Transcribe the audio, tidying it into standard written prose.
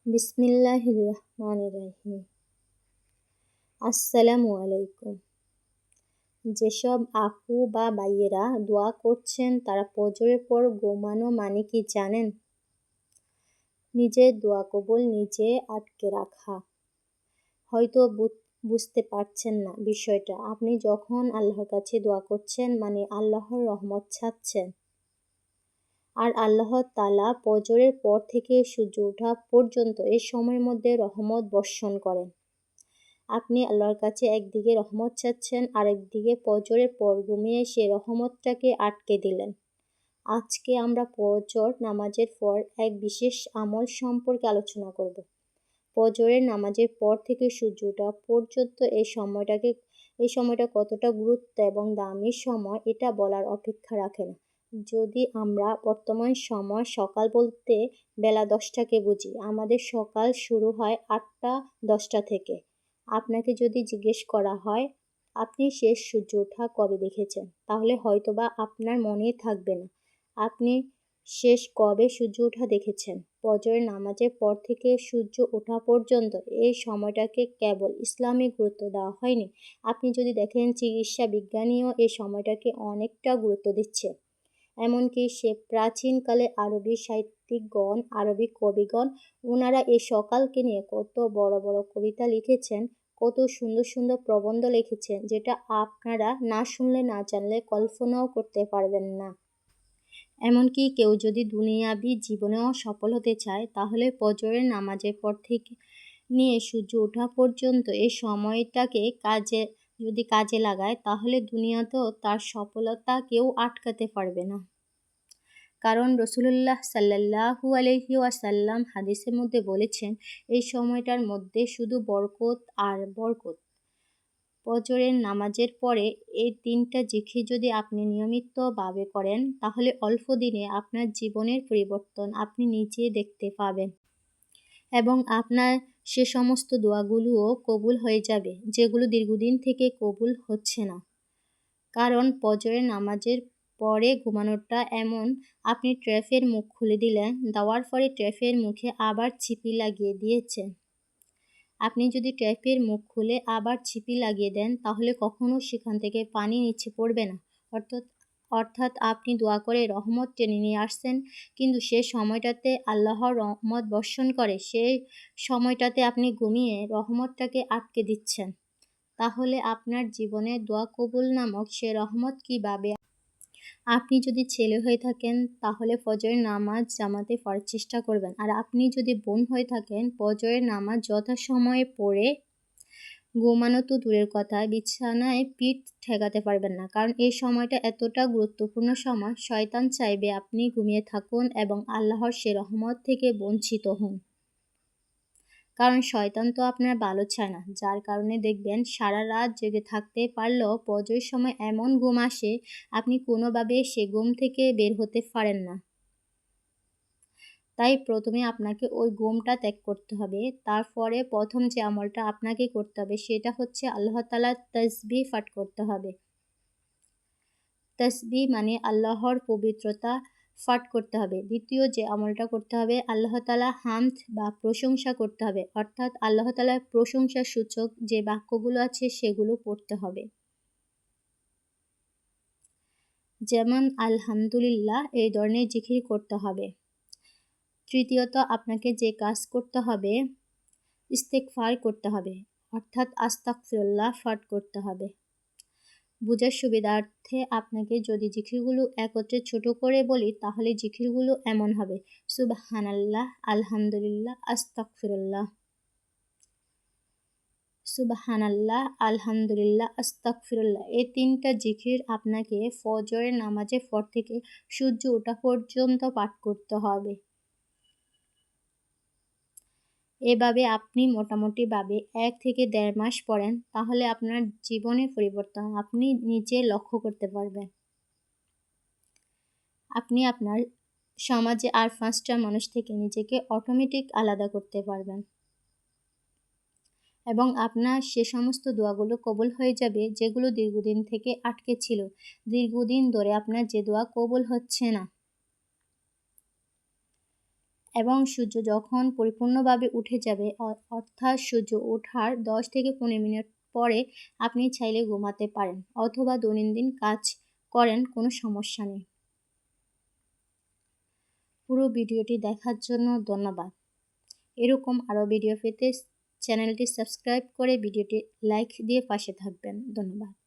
বিসমিল্লাহির রহমানির রহিম। আসসালামু আলাইকুম। যেসব আপু বা ভাইয়েরা দোয়া করছেন তারা ফজরের পর ঘুমানো মানে কি জানেন? নিজের দোয়া কবুল নিজে আটকে রাখা। হয়তো বুঝতে পারছেন না বিষয়টা। আপনি যখন আল্লাহর কাছে দোয়া করছেন মানে আল্লাহর রহমত চাচ্ছেন। আর আল্লাহ তাআলা ফজরের পর থেকে সূর্য ওঠা পর্যন্ত এই সময়ের মধ্যে রহমত বর্ষণ করেন। আপনি আল্লাহর কাছে একদিকে রহমত চাচ্ছেন, আরেকদিকে ফজরের পর ঘুমিয়ে সে রহমতটাকে আটকে দিলেন। আজকে আমরা ফজর নামাজের পর এক বিশেষ আমল সম্পর্কে আলোচনা করব। ফজরের নামাজের পর থেকে সূর্য ওঠা পর্যন্ত এই সময়টা কতটা গুরুত্ব এবং দামি সময় এটা বলার অপেক্ষা রাখে না। যদি আমরা বর্তমান সময় সকাল বলতে বেলা 10টাকে বুঝি, আমাদের সকাল শুরু হয় 8টা-10টা থেকে। আপনাকে যদি জিজ্ঞেস করা হয় আপনি শেষ সূর্য ওঠা কবে দেখেছেন, তাহলে হয়তোবা আপনার মনেই থাকবে না আপনি শেষ কবে সূর্য ওঠা দেখেছেন। ফজরের নামাজের পর থেকে সূর্য ওঠা পর্যন্ত এই সময়টাকে কেবল ইসলামিক গুরুত্ব দেওয়া হয়নি। আপনি যদি দেখেন চিকিৎসা বিজ্ঞানীও এই সময়টাকে অনেকটা গুরুত্ব দিচ্ছে। এমনকি সে প্রাচীনকালে আরবি সাহিত্যিকগণ, আরবি কবিগণ, ওনারা এই সকালকে নিয়ে কত বড় বড় কবিতা লিখেছেন, কত সুন্দর সুন্দর প্রবন্ধ লিখেছেন, যেটা আপনারা না শুনলে না জানলে কল্পনাও করতে পারবেন না। এমনকি কেউ যদি দুনিয়াবি জীবনেও সফল হতে চায়, তাহলে ফজরের নামাজের পর থেকে নিয়ে সূর্য ওঠা পর্যন্ত এই সময়টাকে কাজে লাগায়, তাহলে দুনিয়াতেও তার সফলতা কেউ আটকাতে পারবে না। কারণ রাসূলুল্লাহ সাল্লাল্লাহু আলাইহি ওয়াসাল্লাম হাদিসের মধ্যে বলেছেন, এই সময়টার মধ্যে শুধু বরকত আর বরকত। ফজরের নামাজের পরে এই 3টা জিকির যদি আপনি নিয়মিতভাবে করেন, তাহলে অল্প দিনে আপনার জীবনের পরিবর্তন আপনি নিজে দেখতে পাবেন এবং আপনার সে সমস্ত দোয়াগুলোও কবুল হয়ে যাবে যেগুলো দীর্ঘদিন থেকে কবুল হচ্ছে না। কারণ ফজরের নামাজের পরে ঘুমানোটা এমন, আপনি ট্র্যাপের মুখ খুলে দিলেন, দেওয়ার পরে ট্র্যাপের মুখে আবার ছিপি লাগিয়ে দিয়েছেন। আপনি যদি ট্যাপের মুখ খুলে আবার ছিপি লাগিয়ে দেন, তাহলে কখনো সেখান থেকে পানি নিচে পড়বে না। অর্থাৎ আপনি দোয়া করে রহমত টেনে নিয়ে আসছেন, কিন্তু সে সময়টাতে আল্লাহর রহমত বর্ষণ করে, সেই সময়টাতে আপনি ঘুমিয়ে রহমতটাকে আটকে দিচ্ছেন। তাহলে আপনার জীবনে দোয়া কবুল নামক সে রহমত কীভাবে? আপনি যদি ছেলে হয়ে থাকেন তাহলে ফজরের নামাজ জামাতে পড়ার চেষ্টা করবেন, আর আপনি যদি বোন হয়ে থাকেন ফজরের নামাজ যথাসময়ে পড়ে ঘুমানো তো দূরের কথা, বিছানায় পিঠ ঠেকাতে পারবেন না। কারণ এই সময়টা এতটা গুরুত্বপূর্ণ সময়, শয়তান চাইবে আপনি ঘুমিয়ে থাকুন এবং আল্লাহর সে রহমত থেকে বঞ্চিত হন। কারণ শয়তান তো আপনার ভালো চায় না, যার কারণে দেখবেন সারা রাত জেগে থাকতে পারলেও ফজরের সময় এমন ঘুম আসে আপনি কোনোভাবে সে ঘুম থেকে বের হতে পারেন না। তাই প্রথমে আপনাকে ওই ঘুমটা ত্যাগ করতে হবে। তারপরে প্রথম যে আমলটা আপনাকে করতে হবে সেটা হচ্ছে আল্লাহ তাআলার তাসবিহ পাঠ করতে হবে। তাসবিহ মানে আল্লাহর পবিত্রতা পাঠ করতে হবে। দ্বিতীয় যে আমলটা করতে হবে, আল্লাহ তাআলা হামদ বা প্রশংসা করতে হবে, অর্থাৎ আল্লাহ তাআলার প্রশংসা সূচক যে বাক্যগুলো আছে সেগুলো পড়তে হবে। যেমন আলহামদুলিল্লাহ, এই ধরনের জিকির করতে হবে। তৃতীয়ত আপনাকে যে কাজ করতে হবে, ইস্তেগফার করতে হবে, অর্থাৎ আস্তাগফিরুল্লাহ পাঠ করতে হবে। বোঝার সুবিধার্থে আপনাকে যদি জিকিরগুলো একত্রে ছোট করে বলি, তাহলে জিকিরগুলো এমন হবে: সুবহানাল্লাহ, আলহামদুলিল্লাহ, আস্তাগফিরুল্লাহ। সুবহানাল্লাহ, আলহামদুলিল্লাহ, আস্তাগফিরুল্লাহ। এই 3টা জিকির আপনাকে ফজরের নামাজের পর থেকে সূর্য ওঠা পর্যন্ত পাঠ করতে হবে। এভাবে আপনি মোটামুটিভাবে 1 থেকে 1.5 মাস পড়েন, তাহলে আপনার জীবনের পরিবর্তন আপনি নিজে লক্ষ্য করতে পারবেন। আপনি আপনার সমাজে আর 5টা মানুষ থেকে নিজেকে অটোমেটিক আলাদা করতে পারবেন এবং আপনার সে সমস্ত দোয়াগুলো কবুল হয়ে যাবে যেগুলো দীর্ঘদিন থেকে আটকে ছিল। দীর্ঘদিন ধরে আপনার যে দোয়া কবুল হচ্ছে না, এবং সূর্য যখন পরিপূর্ণভাবে উঠে যাবে অর্থাৎ সূর্য ওঠার 10 থেকে 15 মিনিট পরে আপনি চাইলে ঘুমাতে পারেন অথবা দৈনন্দিন কাজ করেন, কোনো সমস্যা নেই। পুরো ভিডিওটি দেখার জন্য ধন্যবাদ। এরকম আরও ভিডিও পেতে চ্যানেলটি সাবস্ক্রাইব করে ভিডিওটি লাইক দিয়ে পাশে থাকবেন। ধন্যবাদ।